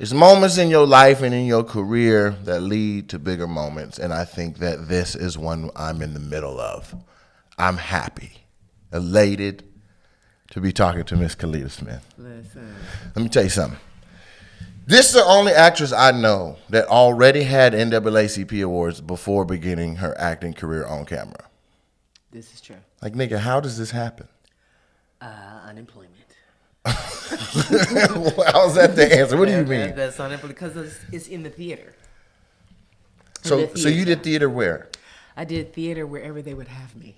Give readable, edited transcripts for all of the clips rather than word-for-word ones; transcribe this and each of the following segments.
It's moments in your life and in your career that lead to bigger moments, and I think that this is one I'm in the middle of. I'm happy, elated to be talking to Miss Kalita Smith. Listen. Let me tell you something. This is the only actress I know that already had NAACP awards before beginning her acting career on camera. This is true. Like, nigga, how does this happen? Unemployment. How's that the answer? What do you mean? That's unemployment because it's in the theater. So you did theater where? I did theater wherever they would have me.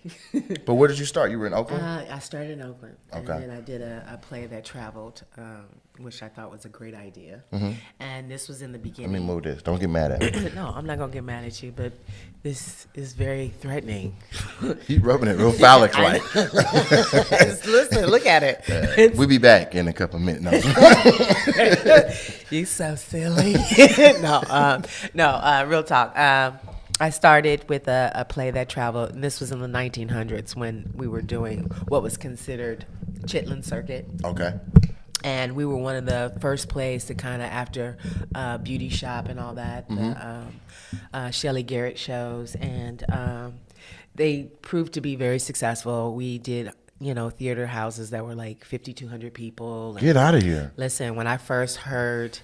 But where did you start? You were in Oakland? I started in Oakland. Okay. And then I did a play that traveled, which I thought was a great idea. And this was in the beginning. Let me move this. Don't get mad at me. No, I'm not going to get mad at you, but this is very threatening. He's rubbing it real phallic-like. Listen, look at it. We'll be back in a couple of minutes. No. You so silly. No, real talk. I started with a play that traveled, and this was in the 1900s when we were doing what was considered Chitlin Circuit. Okay. And we were one of the first plays to kind of, after Beauty Shop and all that, the Shelley Garrett shows, and they proved to be very successful. We did, theater houses that were like 5,200 people. Get out of here. Listen, when I first heard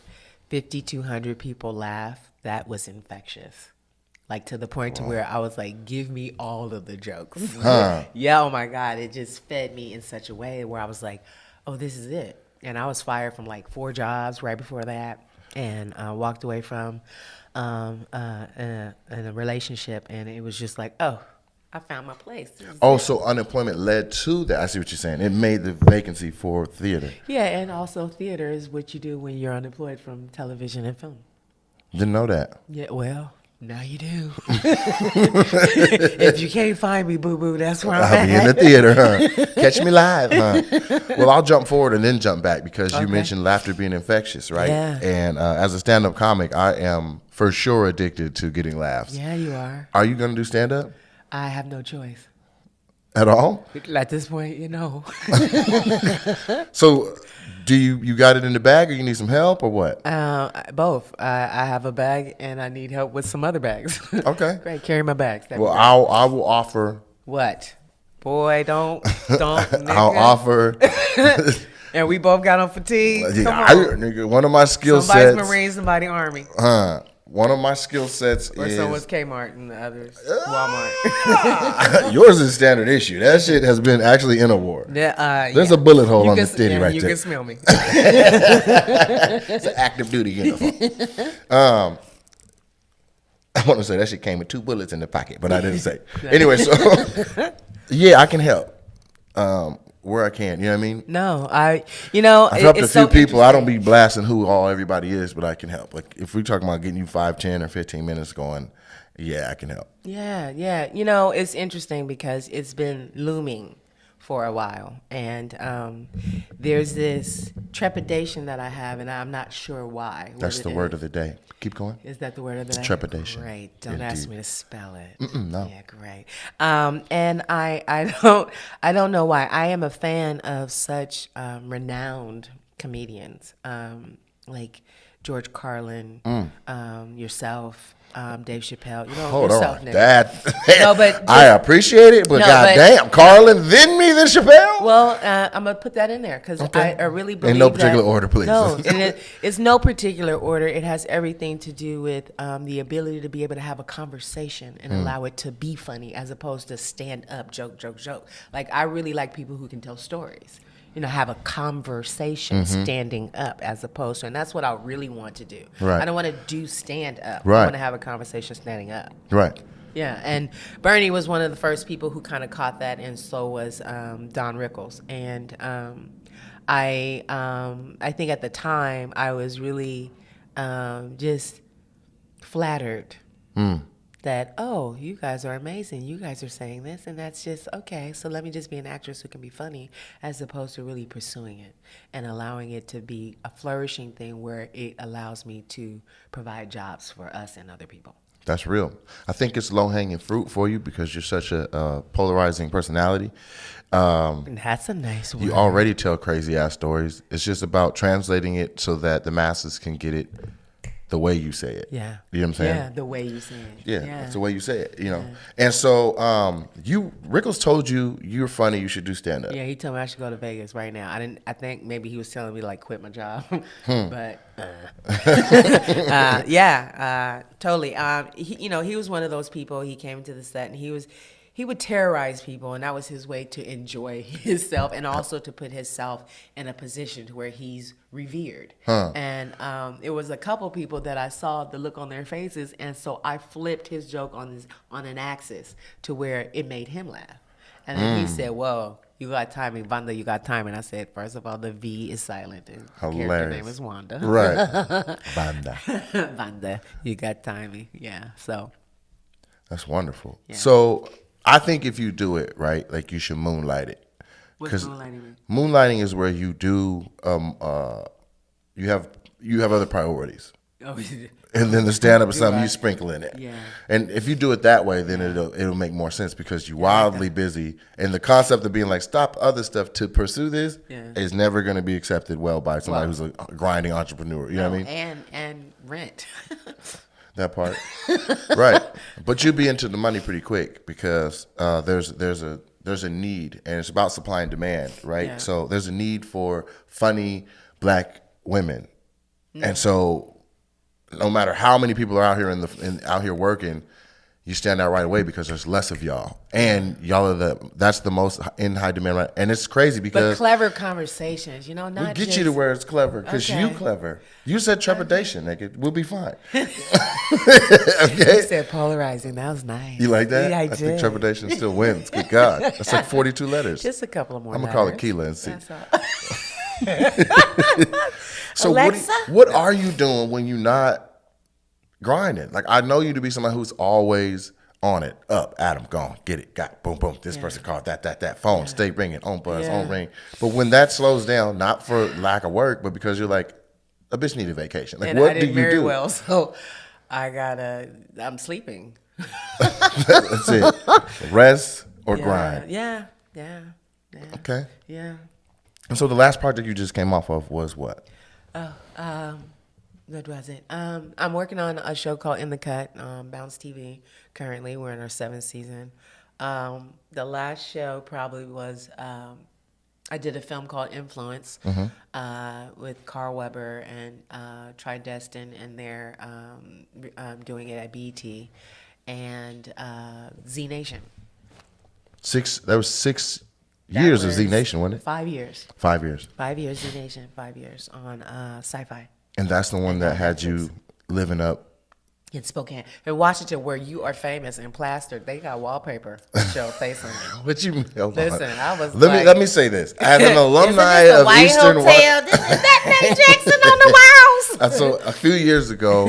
5,200 people laugh, that was infectious. Like, to the point to where I was like, give me all of the jokes. Yeah, oh my God. It just fed me in such a way where I was like, oh, this is it. And I was fired from like 4 jobs right before that, and walked away from in a relationship. And it was just like, oh, I found my place. Oh, so unemployment led to that. I see what you're saying. It made the vacancy for theater. Yeah, and also theater is what you do when you're unemployed from television and film. Didn't know that. Yeah, well, now you do. If you can't find me, boo-boo, that's where I'm I'll be in the theater, huh? Catch me live, huh? Well, I'll jump forward and then jump back because you mentioned laughter being infectious, right? Yeah. And as a stand-up comic, I am for sure addicted to getting laughs. Yeah, you are. Are you going to do stand-up? I have no choice. At all? At this point, So, do you got it in the bag, or you need some help, or what? Both. I have a bag, and I need help with some other bags. Okay. Great, carry my bags. Well, I will offer. What? Boy, don't. Nigga. I'll offer. And we both got on fatigue. Come on. Nigga, one of my skill Somebody's sets. Marine, somebody Army. One of my skill sets Or is. so was Kmart and the others Walmart. Yours is standard issue. That shit has been actually in a war. There's a bullet hole on the titty right you there. You can smell me. It's an active duty uniform. I want to say that shit came with 2 bullets in the pocket, but I didn't say. Anyway, so yeah, I can help where I can. You know what I mean? No, I've helped a few people. I don't be blasting who everybody is, but I can help. Like if we're talking about getting you 5, 10, or 15 minutes going, yeah, I can help. Yeah. It's interesting because it's been looming for a while, and there's this trepidation that I have, and I'm not sure why. That's the word of the day. Keep going. Is that the word of the day? Trepidation. Great. Don't ask me to spell it. No. Yeah, great. And I don't know why. I am a fan of such renowned comedians like George Carlin, yourself. Dave Chappelle, Hold yourself, on, nigga. that I appreciate it, but goddamn, Carlin, then me, then Chappelle. Well, I'm gonna put that in there because I really believe in no particular order, please. No, and it's no particular order. It has everything to do with the ability to be able to have a conversation and allow it to be funny, as opposed to stand up, joke. Like I really like people who can tell stories. Have a conversation standing up, as opposed to, and that's what I really want to do. Right. I don't want to do stand up. Right. I want to have a conversation standing up. Right. Yeah, and Bernie was one of the first people who kind of caught that, and so was Don Rickles. And I think at the time I was really just flattered. That, oh, you guys are amazing. You guys are saying this, and that's just, okay, so let me just be an actress who can be funny, as opposed to really pursuing it and allowing it to be a flourishing thing where it allows me to provide jobs for us and other people. That's real. I think it's low hanging fruit for you because you're such a polarizing personality. That's a nice word. You already tell crazy ass stories. It's just about translating it so that the masses can get it the way you say it. Yeah. You know what I'm saying? Yeah, the way you say it. Yeah, that's the way you say it, you know. And so Rickles told you you're funny, you should do stand up. Yeah, he told me I should go to Vegas right now. I think maybe he was telling me like quit my job. But totally. He was one of those people. He came to the set and he would terrorize people, and that was his way to enjoy himself and also to put himself in a position to where he's revered. And it was a couple people that I saw the look on their faces, and so I flipped his joke on an axis to where it made him laugh. And then he said, "Whoa, you got timing, Vanda, you got timing." I said, first of all, the V is silent. And Hilarious. Character name is Wanda. Right. Vanda. Vanda, you got timing. Yeah, so. That's wonderful. Yeah. So I think if you do it right, like you should moonlight it. What's moonlighting mean? Moonlighting is where you do you have other priorities. Oh, And then the stand up is something you sprinkle in it. Yeah. And if you do it that way, then it'll make more sense because you're wildly busy. And the concept of being like, stop other stuff to pursue this is never going to be accepted well by somebody who's a grinding entrepreneur. You know what I mean? And rent. That part. Right. But you'll be into the money pretty quick because there's a need, and it's about supply and demand, right? Yeah. So there's a need for funny black women. And so no matter how many people are out here out here working, you stand out right away because there's less of y'all, and y'all are that's the most in high demand, right? And it's crazy because But clever conversations, not we get just, you to where it's clever because Okay. you clever. You said trepidation, nigga. We'll be fine. You Okay. said polarizing. That was nice. You like that? Yeah, I think did. trepidation still wins. Good God. That's like 42 letters. Just a couple of more. I'm going to call it letters. Keela and see. That's all. So Alexa? what are you doing when you're not grinding? Like, I know you to be somebody who's always on it. Up, Adam, gone, get it, got, boom, boom. This person called, that, phone, stay ringing, on buzz, on ring. But when that slows down, not for lack of work, but because you're like, a bitch need a vacation. Like, And what I do didn't you very do? well, so I'm sleeping. That's it. Rest or grind. Yeah. Okay. Yeah. And so the last project you just came off of was what? What was it? I'm working on a show called In the Cut, Bounce TV. Currently, we're in our 7th season. The last show probably was I did a film called Influence with Carl Weber and Tridestin, and they're doing it at BET, and Z Nation. That was 6 years of Z Nation, wasn't it? 5 years. 5 years. 5 years Z Nation. 5 years on Sci-Fi. And that's the one that had you living up. In Spokane, in Washington, where you are famous and plastered, they got wallpaper with your face on it. What you hold Listen, on. I was Let me say this. As an alumni Isn't this a of white Eastern hotel? Is that Nate Jackson on the walls? So a few years ago,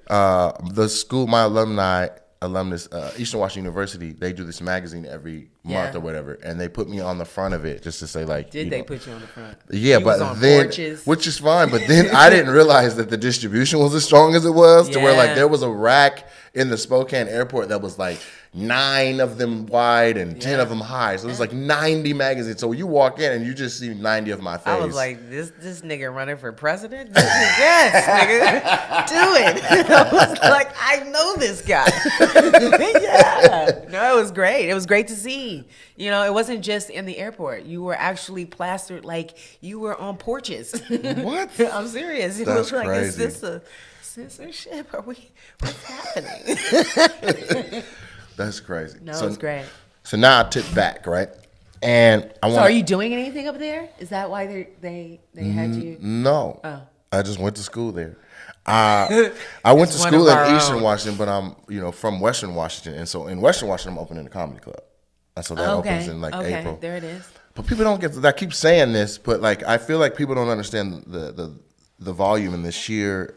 the school, my alumnus, Eastern Washington University, they do this magazine every month or whatever, and they put me on the front of it just to say like. Did they put you on the front? Yeah, You was but on then, porches. which is fine, but then I didn't realize that the distribution was as strong as it was, to where like Yeah. there was a rack in the Spokane airport that was like 9 of them wide and 10 of them high. So it was like 90 magazines. So you walk in and you just see 90 of my face. I was like, this nigga running for president? Yes, nigga, do it. I was like, I know this guy. Yeah. No, it was great. It was great to see. It wasn't just in the airport. You were actually plastered, like you were on porches. What? I'm serious. It That's was like, is crazy. this a censorship? What's happening? That's crazy. No, it was great. So now I tip back, right? And I want. So are you doing anything up there? Is that why they had you? No. Oh. I just went to school there. I went to one school of our in Eastern own. Washington, but I'm from Western Washington, and so in Western Washington I'm opening a comedy club. And so that opens in like April. There it is. But people don't get. I keep saying this, but like I feel like people don't understand the volume and the sheer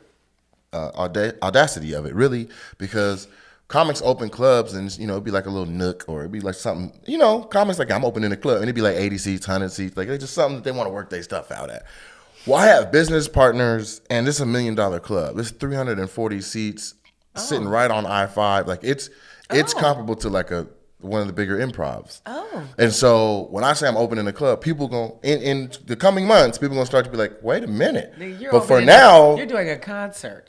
audacity of it, really, because comics open clubs and it'd be like a little nook, or it'd be like something. Comics like I'm opening a club and it'd be like 80 seats, 100 seats, like it's just something that they want to work their stuff out at. Well, I have business partners, and this is $1 million club. It's 340 seats. sitting right on I-5. Like it's comparable to like one of the bigger improvs. Oh. And so when I say I'm opening a club, people going in the coming months, people gonna start to be like, wait a minute. But for now, you're doing a concert.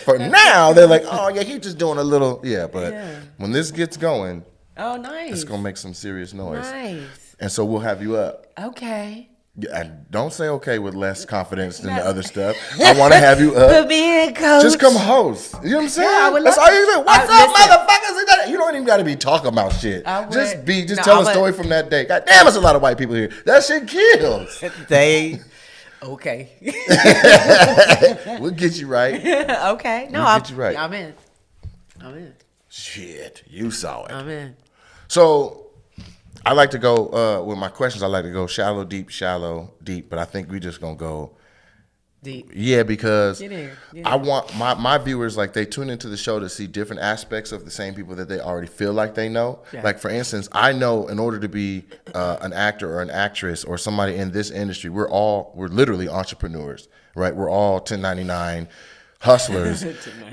for now, they're like, oh yeah, he's just doing a little, But when this gets going, nice. It's gonna make some serious noise. Nice. And so we'll have you up. Okay. And don't say okay with less confidence than the other stuff. I want to have you up. Put me in, coach. Just come host. You know what I'm saying? Yeah, I would That's love all you do. What's up, listen. motherfuckers? You don't even got to be talking about shit. Just tell a story from that day. God damn, there's a lot of white people here. That shit kills. Okay. We'll get you right. Okay. No, we'll get you right. I'm in. Shit, you saw it. I'm in. So I like to go with my questions. I like to go shallow, deep, but I think we just gonna go deep. Yeah, because Get in. I want my viewers, like, they tune into the show to see different aspects of the same people that they already feel like they know. Yeah. Like, for instance, I know in order to be an actor or an actress or somebody in this industry, we're literally entrepreneurs, right? We're all 1099 hustlers.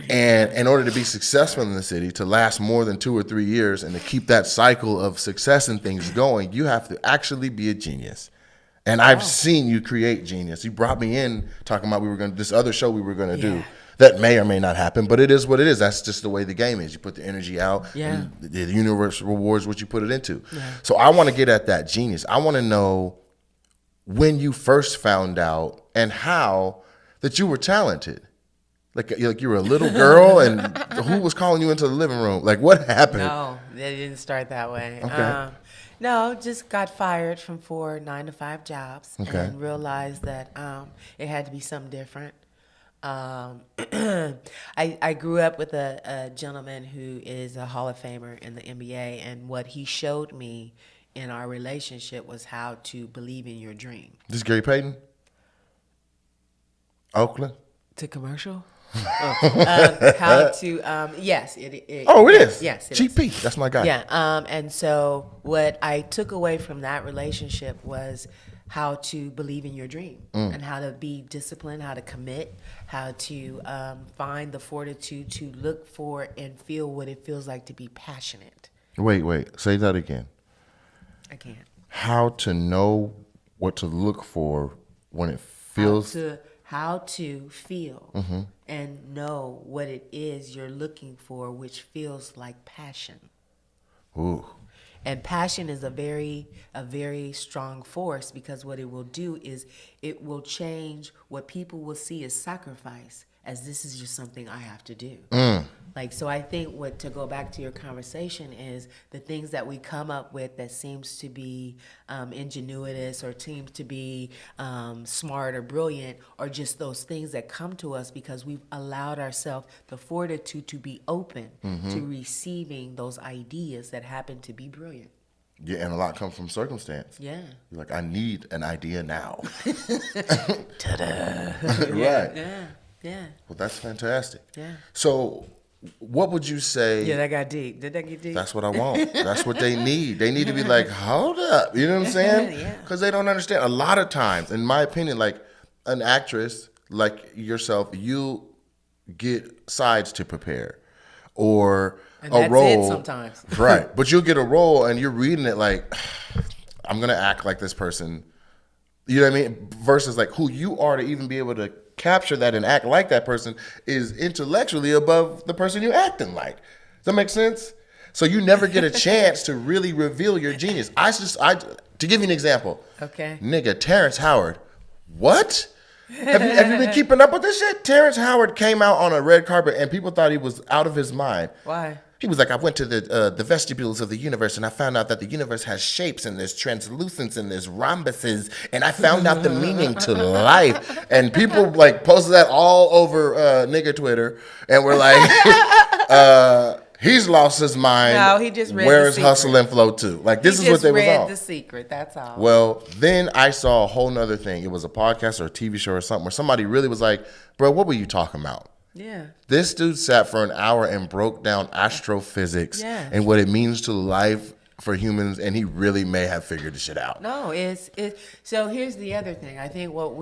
And in order to be successful in the city, to last more than 2 or 3 years and to keep that cycle of success and things going, you have to actually be a genius. And I've seen you create genius. You brought me in talking about this other show we were going to do that may or may not happen, but it is what it is. That's just the way the game is. You put the energy out, and the universe rewards what you put it into. Yeah. So I want to get at that genius. I want to know when you first found out and how that you were talented. Like you were a little girl, and who was calling you into the living room? Like, what happened? No, it didn't start that way. Okay. No, just got fired from 4 9-to-5 jobs and realized that it had to be something different. I grew up with a gentleman who is a Hall of Famer in the NBA, and what he showed me in our relationship was how to believe in your dream. This is Gary Payton? Oakland? To commercial? How to yes it is. Yes, it GP is. That's my guy. And so what I took away from that relationship was how to believe in your dream and how to be disciplined, how to commit, how to find the fortitude to look for and feel what it feels like to be passionate. Wait, say that again. I can't. How to know what to look for when it feels how to feel and know what it is you're looking for, which feels like passion. Ooh. And passion is a very strong force, because what it will do is it will change what people will see as sacrifice, as this is just something I have to do. Like, so I think to go back to your conversation is the things that we come up with that seems to be ingenuitous or seems to be smart or brilliant, or just those things that come to us because we've allowed ourselves the fortitude to be open to receiving those ideas that happen to be brilliant. Yeah, and a lot comes from circumstance. Yeah. You're like, I need an idea now. Ta-da. Right. Yeah. Well, that's fantastic. Yeah. So what would you say? Yeah, that got deep. Did that get deep? That's what I want. That's what they need. They need to be like, hold up. You know what I'm saying? Yeah. Because they don't understand. A lot of times, in my opinion, like an actress like yourself, you get sides to prepare. Or and a that's role. It sometimes. Right. But you'll get a role and you're reading it like, I'm going to act like this person. You know what I mean? Versus like who you are to even be able to capture that and act like that person is intellectually above the person you're acting like. Does that make sense? So you never get a chance to really reveal your genius. To give you an example. Okay. Nigga, Terrence Howard. What? Have you been keeping up with this shit? Terrence Howard came out on a red carpet and people thought he was out of his mind. Why? He was like, I went to the vestibules of the universe and I found out that the universe has shapes and there's translucence and there's rhombuses, and I found out the meaning to life. And people like posted that all over nigga Twitter, and we're like, he's lost his mind. No, he just read Where's The Hustle and Flow 2? Like, this is what they was on. He just read The Secret, that's all. Well, then I saw a whole nother thing. It was a podcast or a TV show or something where somebody really was like, bro, what were you talking about? Yeah. This dude sat for an hour and broke down astrophysics and what it means to life for humans, and he really may have figured the shit out. No, it's so here's the other thing. I think what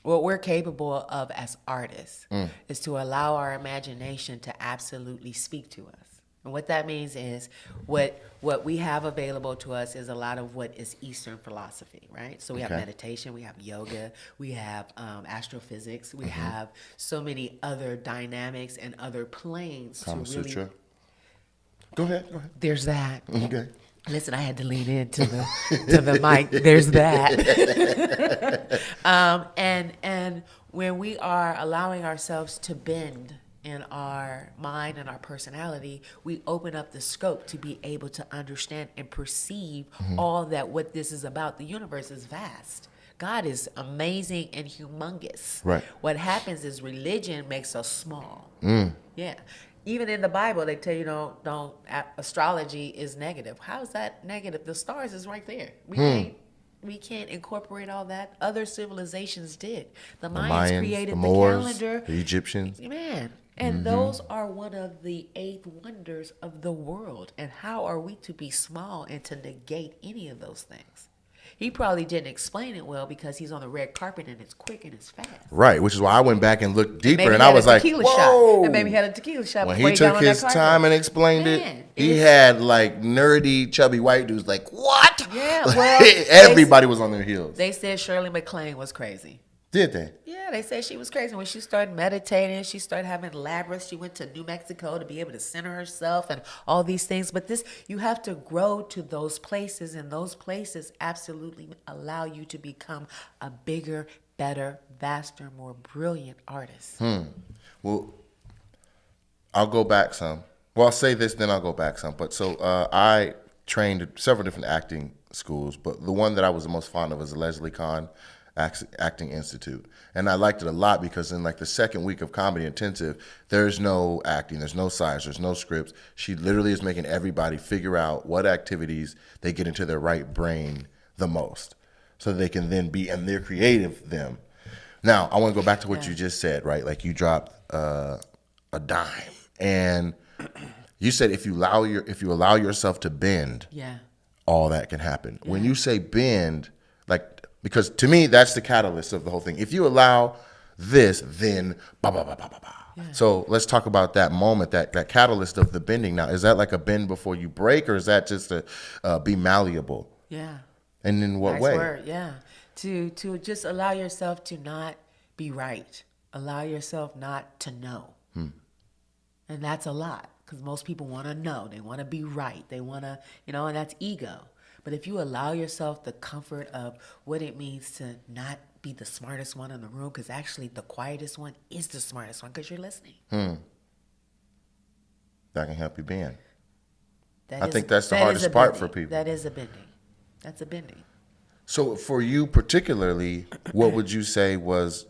what we're capable of as artists is to allow our imagination to absolutely speak to us. And what that means is what we have available to us is a lot of what is Eastern philosophy, right? So we have meditation, we have yoga, we have astrophysics, we have so many other dynamics and other planes Kama to really. Sutra. Go ahead. There's that. Okay. Listen, I had to lean into the mic. There's that. And when we are allowing ourselves to bend in our mind and our personality, we open up the scope to be able to understand and perceive all that what this is about. The universe is vast. God is amazing and humongous. Right. What happens is religion makes us small. Yeah. Even in the Bible, they tell you don't astrology is negative. How is that negative? The stars is right there. We can't incorporate all that. Other civilizations did. The Mayans created the Moors, calendar. the Egyptians. Man. And those are one of the 8 wonders of the world. And how are we to be small and to negate any of those things? He probably didn't explain it well because he's on the red carpet and it's quick and it's fast. Right, which is why I went back and looked deeper, and I I was like, whoa. And maybe he had a tequila shot When before he got took on that his carpet. time and explained he had like nerdy, chubby white dudes like, what? Yeah, Like, well, everybody was on their heels. They said Shirley MacLaine was crazy. Did they? Yeah, they said she was crazy. When she started meditating, she started having labyrinths. She went to New Mexico to be able to center herself and all these things. But you have to grow to those places, and those places absolutely allow you to become a bigger, better, vaster, more brilliant artist. Well, I'll go back some. Well, I'll say this, then I'll go back some. But so I trained at several different acting schools, but the one that I was the most fond of was the Leslie Kahn Acting Institute. And I liked it a lot because in like the second week of Comedy Intensive, there's no acting, there's no science, there's no scripts. She literally is making everybody figure out what activities they get into their right brain the most so they can then be in their creative them. Now, I want to go back to what you just said, right? Like you dropped a dime and you said if you allow yourself to bend, all that can happen. When you say bend, like, because to me, that's the catalyst of the whole thing. If you allow this, then ba ba ba ba ba ba. So let's talk about that moment, that catalyst of the bending. Now, is that like a bend before you break, or is that just to be malleable? Yeah. And in what Nice way? word, yeah. To just allow yourself to not be right. Allow yourself not to know. And that's a lot because most people want to know. They want to be right. They want to, and that's ego. But if you allow yourself the comfort of what it means to not be the smartest one in the room, because actually the quietest one is the smartest one because you're listening. That can help you bend. I think that's the hardest part for people. That is a bending. That's a bending. So for you particularly, what would you say was,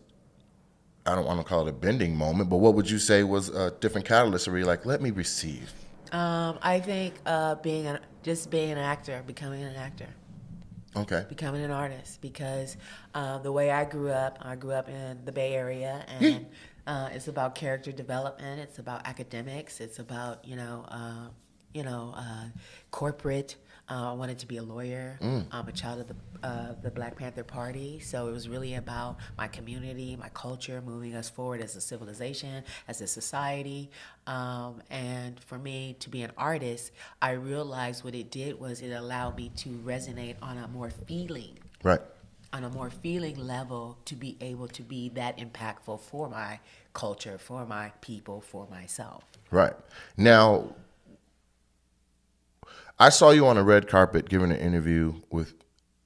I don't want to call it a bending moment, but what would you say was a different catalyst where you're like, let me receive? I think being an actor, becoming an actor. Okay. Becoming an artist, because the way I grew up in the Bay Area, and it's about character development. It's about academics. It's about corporate. I wanted to be a lawyer. I'm a child of the Black Panther Party, so it was really about my community, my culture, moving us forward as a civilization, as a society. And for me to be an artist, I realized what it did was it allowed me to resonate on a more feeling. Right. On a more feeling level, to be able to be that impactful for my culture, for my people, for myself. Right. Now, I saw you on a red carpet giving an interview with,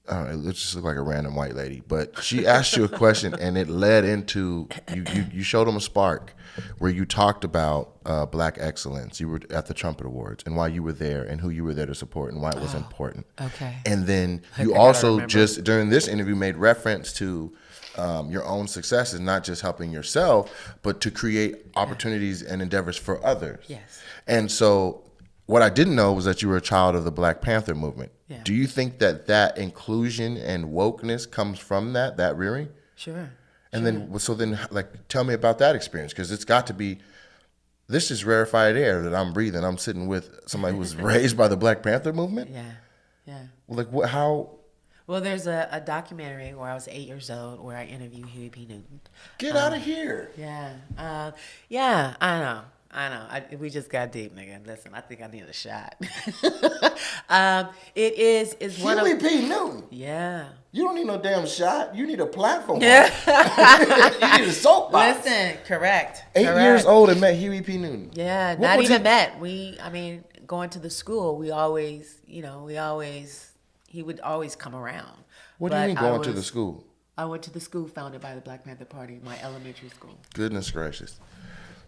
I don't know, it just looked like a random white lady, but she asked you a question and it led into, you showed them a spark where you talked about Black excellence. You were at the Trumpet Awards and why you were there and who you were there to support and why it was important. Okay. And then you also just, during this interview, made reference to your own successes, not just helping yourself, but to create opportunities and endeavors for others. Yes. And so what I didn't know was that you were a child of the Black Panther movement. Yeah. Do you think that inclusion and wokeness comes from that rearing? Sure. And then, like, tell me about that experience, because it's got to be, this is rarefied air that I'm breathing. I'm sitting with somebody who was raised by the Black Panther movement. Yeah. Like, how? Well, there's a documentary where I was 8 years old where I interviewed Huey P. Newton. Get out of here. Yeah. Yeah, I know. We just got deep, nigga. Listen, I think I need a shot. It's one of... Huey P. Newton. Yeah. You don't need no damn shot. You need a platform. Yeah. You need a soapbox. Listen, correct. 8 years old and met Huey P. Newton. Yeah, What not was even met. Going to the school, he would always come around. What do you mean going to the school? I went to the school founded by the Black Panther Party, my elementary school. Goodness gracious.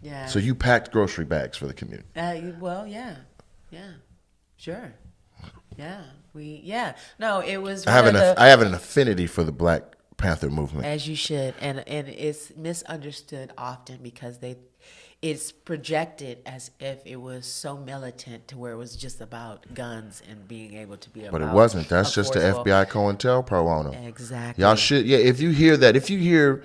Yeah. So you packed grocery bags for the community? Well, yeah, sure, yeah. No, it was. I have an affinity for the Black Panther movement, as you should, and it's misunderstood often because it's projected as if it was so militant to where it was just about guns and being able to be. But it wasn't. That's just the FBI COINTELPRO on them. Exactly. Y'all should, if you hear that, if you hear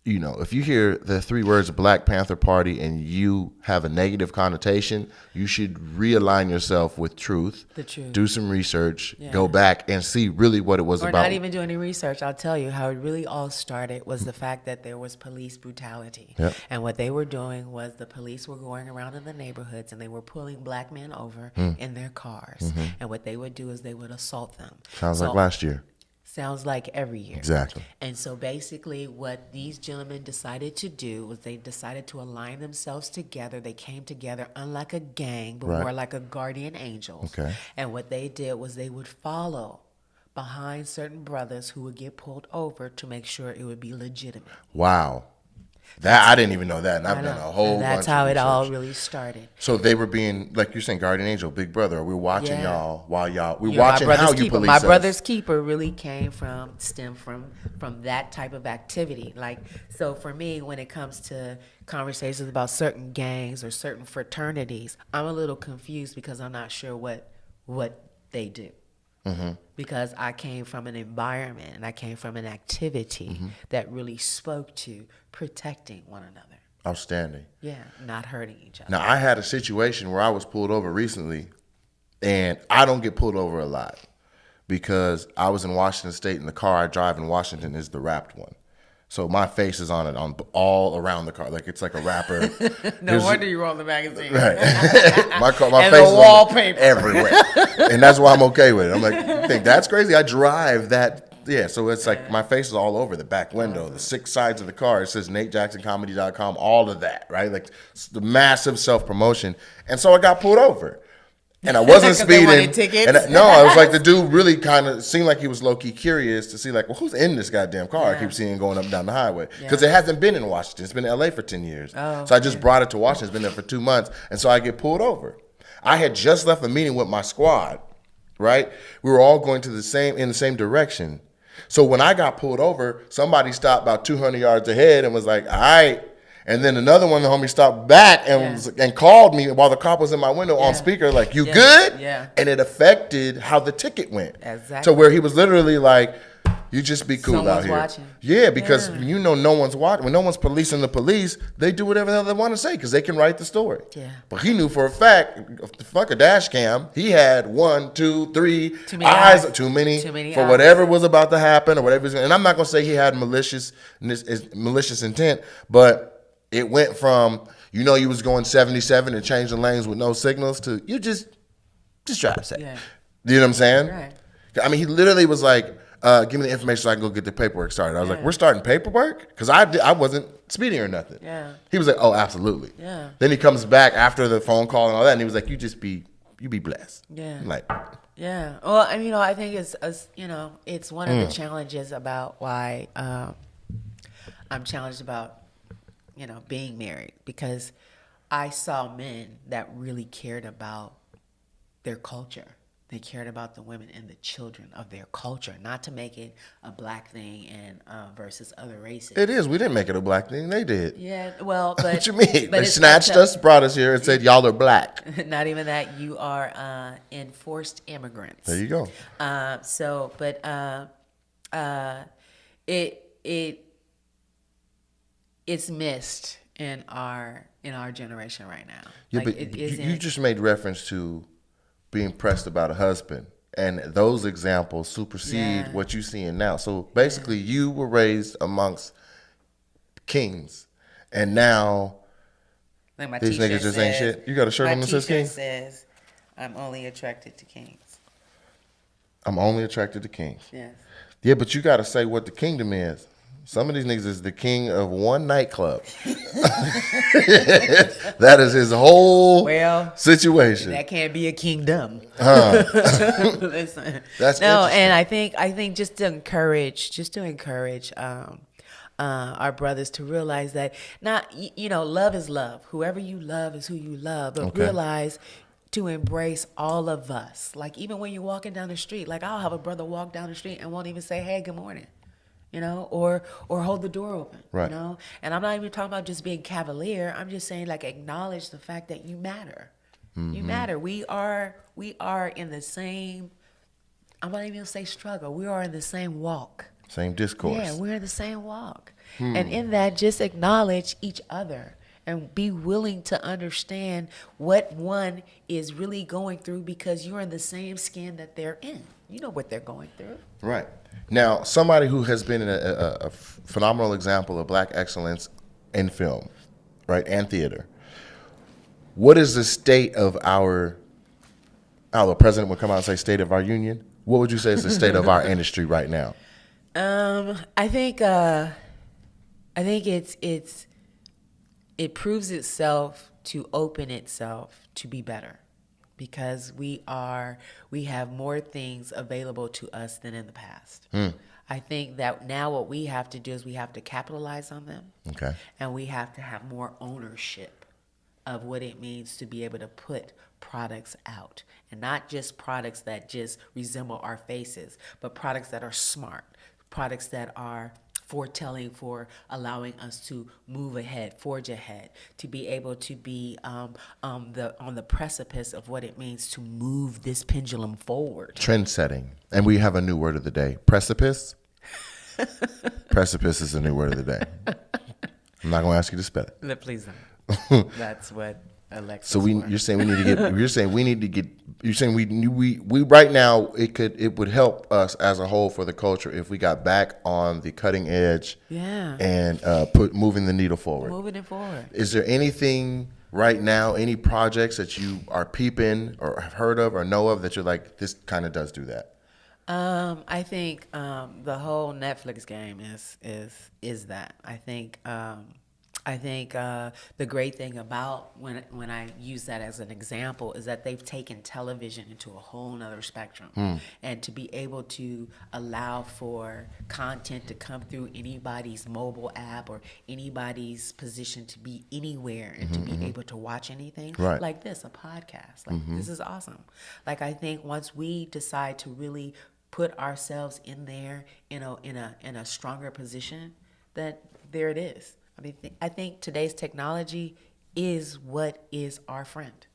the 3 words Black Panther Party and you have a negative connotation, you should realign yourself with truth. The truth. Do some research, go back and see really what it was about. Or not even do any research. I'll tell you how it really all started was the fact that there was police brutality. Yep. And what they were doing was the police were going around in the neighborhoods and they were pulling black men over in their cars. Mm-hmm. And what they would do is they would assault them. Sounds like last year. Sounds like every year. Exactly. And so basically what these gentlemen decided to do was they decided to align themselves together. They came together unlike a gang, but more like a guardian angels. Okay. And what they did was they would follow behind certain brothers who would get pulled over to make sure it would be legitimate. Wow. That I didn't even know that, and I've done a whole bunch of research. That's how it all really started. So they were being, like you're saying, guardian angel, big brother. We're watching y'all while we're You're watching how you police My us. brother's keeper really stemmed from that type of activity. Like, so for me, when it comes to conversations about certain gangs or certain fraternities, I'm a little confused because I'm not sure what they do. Mm-hmm. Because I came from an environment and I came from an activity that really spoke to protecting one another. Outstanding. Yeah, not hurting each other. Now, I had a situation where I was pulled over recently, and I don't get pulled over a lot because I was in Washington State, and the car I drive in Washington is the wrapped one. So my face is on it on all around the car, like it's like a wrapper. No wonder you were on the magazine. Right. my and face the wallpaper everywhere, and that's why I'm okay with it. I'm like, you think that's crazy? I drive that. Yeah, so it's like my face is all over the back window, the 6 sides of the car. It says NateJacksonComedy.com, all of that, right? Like the massive self-promotion. And so I got pulled over. And I wasn't speeding. They wanted tickets? And I was like, the dude really kind of seemed like he was low-key curious to see, like, well, who's in this goddamn car I keep seeing going up and down the highway? Because it hasn't been in Washington. It's been in L.A. for 10 years. So I just brought it to Washington. It's been there for 2 months. And so I get pulled over. I had just left a meeting with my squad, right? We were all going in the same direction. So when I got pulled over, somebody stopped about 200 yards ahead and was like, all right. And then another one, the homie stopped back and called me while the cop was in my window on speaker, like, you good? Yeah. And it affected how the ticket went. Exactly. To where he was literally like, you just be cool Someone's out here. Watching. Yeah, because no one's watching. When no one's policing the police, they do whatever the hell they want to say because they can write the story. Yeah. But he knew for a fact, fuck a dash cam, he had 1, 2, 3 eyes, too many for whatever was about to happen or whatever. And I'm not going to say he had malicious intent, but it went from, you was going 77 and changing lanes with no signals to you just drive safe. Yeah. You know what I'm saying? Right. I mean, he literally was like, give me the information so I can go get the paperwork started. I was like, we're starting paperwork? Because I wasn't speeding or nothing. Yeah. He was like, oh, absolutely. Yeah. Then he comes back after the phone call and all that, and he was like, you be blessed. Yeah. I'm like, yeah. Well, I mean, I think it's one of the challenges about why I'm challenged about being married, because I saw men that really cared about their culture. They cared about the women and the children of their culture, not to make it a black thing and versus other races. It is. We didn't make it a black thing. They did. Yeah. Well, but what you mean? They snatched us, brought us here, and said y'all are black. Not even that. You are enforced immigrants. There you go. It's missed in our generation right now. Yeah, like, but you just made reference to being pressed about a husband. And those examples supersede what you're seeing now. So basically, you were raised amongst kings, and now Like my these t-shirt niggas just ain't says, shit. You got a shirt on that says king? says, I'm only attracted to kings. I'm only attracted to kings. Yes. Yeah, but you got to say what the kingdom is. Some of these niggas is the king of one nightclub. That is his whole situation. That can't be a kingdom. Listen. That's no, interesting. and I think just to encourage our brothers to realize that love is love. Whoever you love is who you love. But realize to embrace all of us. Like even when you're walking down the street, like I'll have a brother walk down the street and won't even say, "Hey, good morning." Or hold the door open, right. And I'm not even talking about just being cavalier. I'm just saying like acknowledge the fact that you matter. Mm-hmm. You matter. We are in the same, I'm not even gonna say struggle. We are in the same walk. Same discourse. Yeah, we're in the same walk. And in that, just acknowledge each other and be willing to understand what one is really going through because you're in the same skin that they're in. You know what they're going through. Right. Now, somebody who has been a phenomenal example of black excellence in film, right, and theater. What is the state of our president would come out and say state of our union? What would you say is the state of our industry right now? I think it proves itself to open itself to be better. Because we have more things available to us than in the past. I think that now what we have to do is we have to capitalize on them. Okay. And we have to have more ownership of what it means to be able to put products out. And not just products that just resemble our faces, but products that are smart, products that are foretelling for allowing us to move ahead, forge ahead, to be able to be on the precipice of what it means to move this pendulum forward. Trend setting. And we have a new word of the day. Precipice. Precipice is the new word of the day. I'm not going to ask you to spell it. No, please don't. That's what Alexis. So you're saying we need to get. You're saying we right now it would help us as a whole for the culture if we got back on the cutting edge. Yeah. And moving the needle forward. Moving it forward. Is there anything right now, any projects that you are peeping or have heard of or know of that you're like, this kind of does do that? I think the whole Netflix game is that. I think the great thing about when I use that as an example is that they've taken television into a whole nother spectrum. And to be able to allow for content to come through anybody's mobile app or anybody's position to be anywhere and to be able to watch anything like this, a podcast. Like this is awesome. Like I think once we decide to really put ourselves in there in a stronger position, that there it is. I mean, I think today's technology is what is our friend.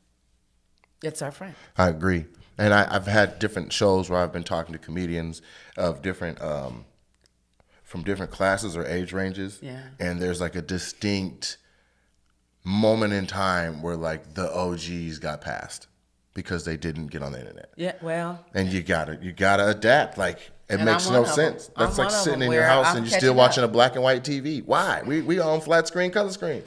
It's our friend. I agree. And I've had different shows where I've been talking to comedians of different, from different classes or age ranges. Yeah. And there's like a distinct moment in time where like the OGs got passed because they didn't get on the internet. Yeah, well. And you gotta adapt. Like, it makes no sense. That's like sitting in your where house I'm and you're still watching a black and white TV. Why? We on flat screen, color screen.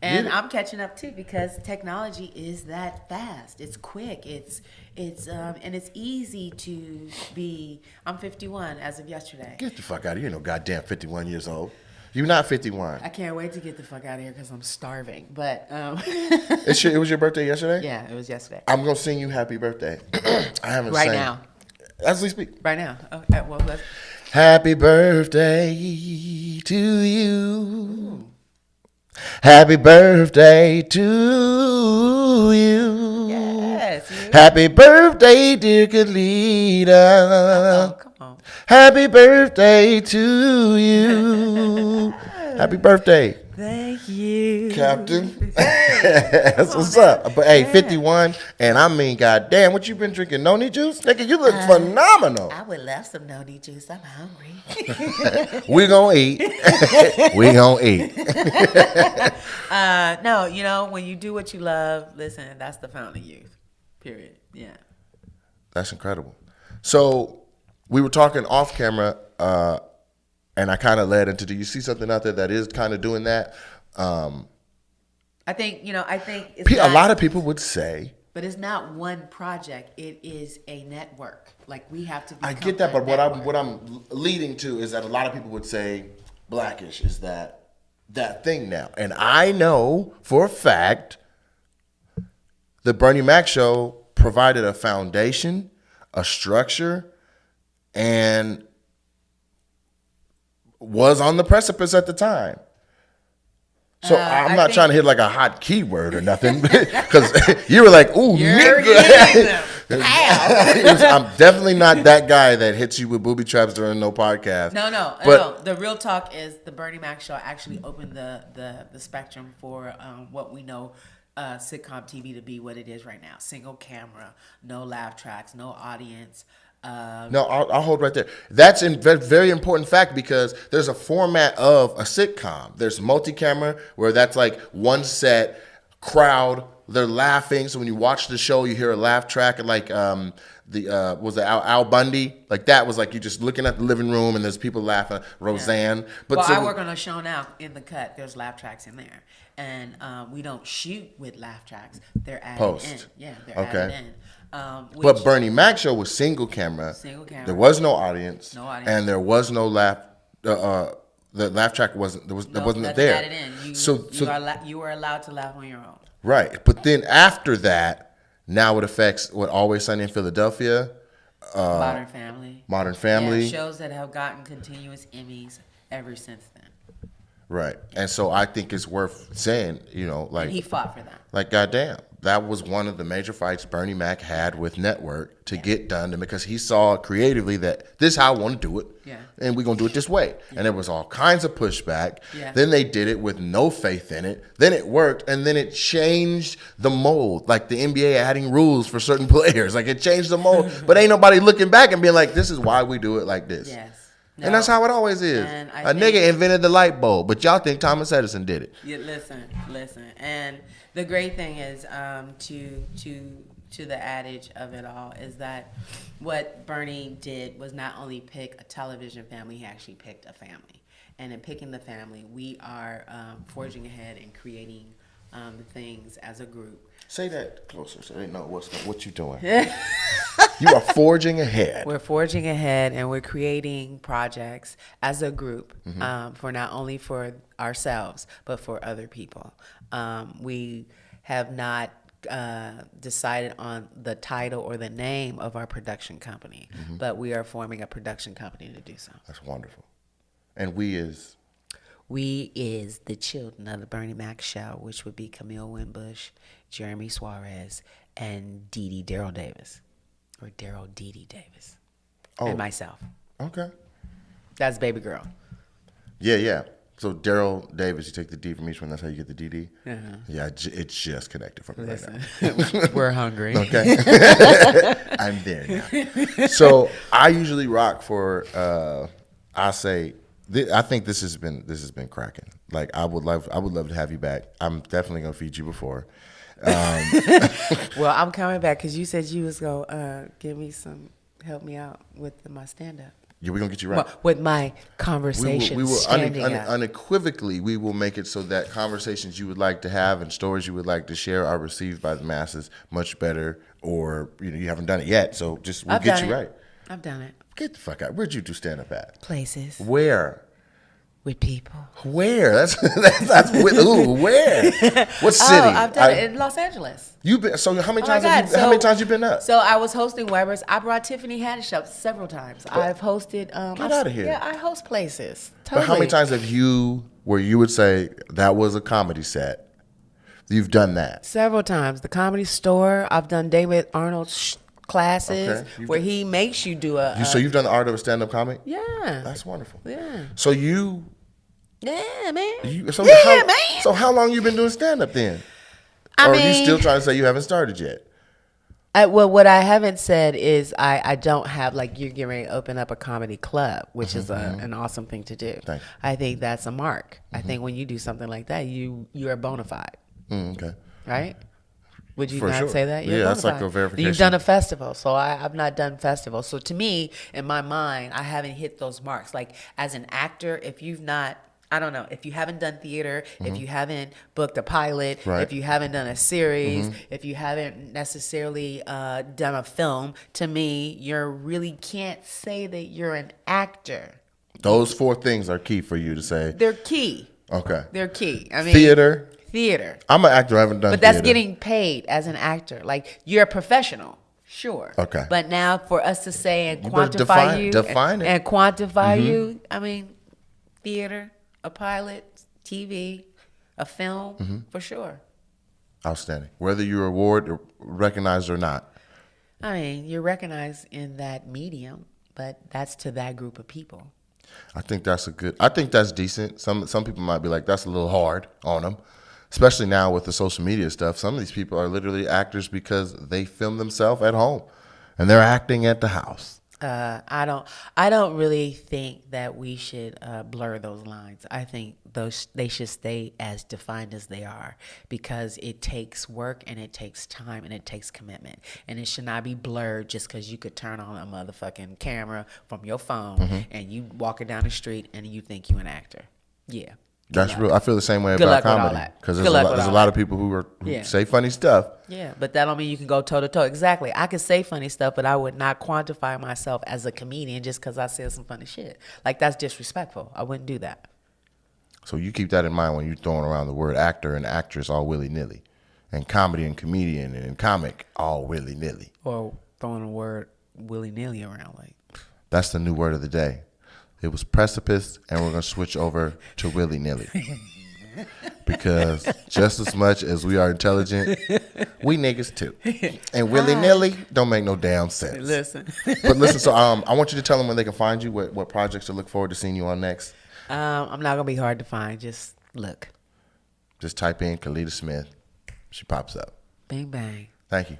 And I'm catching up too because technology is that fast. It's quick. It's and it's easy to be. I'm 51 as of yesterday. Get the fuck out of here! You no goddamn 51 years old. You're not 51. I can't wait to get the fuck out of here because I'm starving. But it was your birthday yesterday? Yeah, it was yesterday. I'm gonna sing you happy birthday. I haven't right sang. now. As we speak. Right now. Okay, well, let's. Happy birthday to you. Ooh. Happy birthday to you. Yes. You. Happy birthday, dear Kalita. Oh, come on. Happy birthday to you. Happy birthday. Thank you, Captain. That's what's up. But hey, 51, and I mean, goddamn, what you been drinking? Noni juice, nigga? You look phenomenal. I would love some noni juice. I'm hungry. We gonna eat. We gonna eat. No, when you do what you love, listen, that's the fountain of youth. Period. Yeah. That's incredible. So we were talking off camera, and I kind of led into, do you see something out there that is kind of doing that? I think it's A lot of people would say. But it's not one project. It is a network. Like we have to. I get that, but what I'm leading to is that a lot of people would say Blackish is that thing now, and I know for a fact the Bernie Mac show provided a foundation, a structure, and was on the precipice at the time. So I'm not trying to hit like a hot keyword or nothing, because you were like, "Ooh, nigga." I'm definitely not that guy that hits you with booby traps during no podcast. No. The real talk is the Bernie Mac show actually opened the spectrum for what we know sitcom TV to be what it is right now. Single camera, no laugh tracks, no audience. No, I'll hold right there. That's a very important fact, because there's a format of a sitcom. There's multi-camera, where that's like one set, crowd, they're laughing. So when you watch the show, you hear a laugh track, like Al Bundy? Like that was like you just looking at the living room and there's people laughing. Roseanne. Yeah. But I work on a show now. In the cut, there's laugh tracks in there, and we don't shoot with laugh tracks. They're added in. Yeah, they're added in. But Bernie Mac show was single camera. There was no audience. And there was no laugh. The laugh track wasn't there. Added in. You were allowed to laugh on your own. Right, but then after that, now it affects what Always Sunny in Philadelphia, Modern Family. Yeah, shows that have gotten continuous Emmys ever since then. Right, and so I think it's worth saying, like, and he fought for that. Like, goddamn, that was one of the major fights Bernie Mac had with Network to get done, because he saw creatively that this is how I want to do it, and we're gonna do it this way. And there was all kinds of pushback. Then they did it with no faith in it. Then it worked, and then it changed the mold, like the NBA adding rules for certain players. Like, it changed the mold, but ain't nobody looking back and being like, this is why we do it like this. Yes. No. And that's how it always is. A nigga invented the light bulb, but y'all think Thomas Edison did it. Yeah, listen. And the great thing is, to the adage of it all, is that what Bernie did was not only pick a television family, he actually picked a family. And in picking the family, we are forging ahead and creating the things as a group. Say that closer so they know what you're doing. You are forging ahead. We're forging ahead, and we're creating projects as a group, for not only for ourselves, but for other people. We have not decided on the title or the name of our production company, but we are forming a production company to do so. That's wonderful. And we is the children of the Bernie Mac show, which would be Camille Winbush, Jeremy Suarez, and Daryl Davis. Or Daryl Dee Davis. And myself. Okay. That's baby girl. Yeah. So Daryl Davis, you take the D from each one. That's how you get the DD? Uh-huh. Yeah, it's just connected from right now. We're hungry. Okay. I'm there now. So I usually rock for, I think this has been cracking. Like, I would love to have you back. I'm definitely going to feed you before. Well, I'm coming back because you said you was gonna help me out with my stand up. Yeah, we're gonna get you right. With my conversations. We will unequivocally, we will make it so that conversations you would like to have and stories you would like to share are received by the masses much better. Or you haven't done it yet, so we'll get you right. I've done it. Get the fuck out. Where'd you do stand up at? Places. Where? With people. Where? That's with where? What city? I've done it in Los Angeles. You've been how many times how many times you been up? So I was hosting Weber's. I brought Tiffany Haddish up several times. I've hosted get out of here. Yeah, I host places. Totally. But how many times have you where you would say that was a comedy set? You've done that. Several times. The Comedy Store. I've done David Arnold's classes where he makes you do so you've done the art of a stand-up comic? Yeah. That's wonderful. Yeah. So you... Yeah, man. So how long you been doing stand-up then? Or are you still trying to say you haven't started yet? Well, what I haven't said is I don't have, like, you're getting ready to open up a comedy club, which is an awesome thing to do. I think that's a mark. I think when you do something like that, you are bona fide. Okay. Right? Would you For not sure. say that? You're Yeah, that's like bona a fide. verification. You've done a festival, so I've not done festivals. So to me, in my mind, I haven't hit those marks. Like as an actor, if you've not, I don't know, if you haven't done theater, if you haven't booked a pilot, Right. if you haven't done a series, if you haven't necessarily done a film, to me, you really can't say that you're an actor. Those 4 things are key for you to say. They're key. Okay. They're key. I mean, Theater. Theater. I'm an actor. I haven't done But that's theater. getting paid as an actor. Like you're a professional, sure. Okay. But now for us to say and You better quantify define it. and quantify you, I mean, theater, a pilot, TV, a film, for sure. Outstanding. Whether you're award or recognized or not. I mean, you're recognized in that medium, but that's to that group of people. I think that's decent. Some people might be like, that's a little hard on them. Especially now with the social media stuff. Some of these people are literally actors because they film themselves at home and they're acting at the house. I don't really think that we should blur those lines. I think they should stay as defined as they are because it takes work and it takes time and it takes commitment, and it should not be blurred just because you could turn on a motherfucking camera from your phone and you walking down the street and you think you an actor. Yeah. That's real. I feel the same way Good about luck with all comedy that. because Good there's luck with a all lot that. of people who Yeah. say funny stuff. Yeah, but that don't mean you can go toe to toe. Exactly. I could say funny stuff, but I would not quantify myself as a comedian just because I said some funny shit. Like that's disrespectful. I wouldn't do that. So you keep that in mind when you're throwing around the word actor and actress all willy-nilly. And comedy and comedian and comic all willy-nilly. Or throwing the word willy nilly around like. That's the new word of the day. It was precipice, and we're going to switch over to willy-nilly. Because just as much as we are intelligent, we niggas too. And willy-nilly don't make no damn sense. Listen. But listen, so I want you to tell them when they can find you, what projects to look forward to seeing you on next. I'm not gonna be hard to find. Just look. Just type in Kalita Smith. She pops up. Bang bang. Thank you.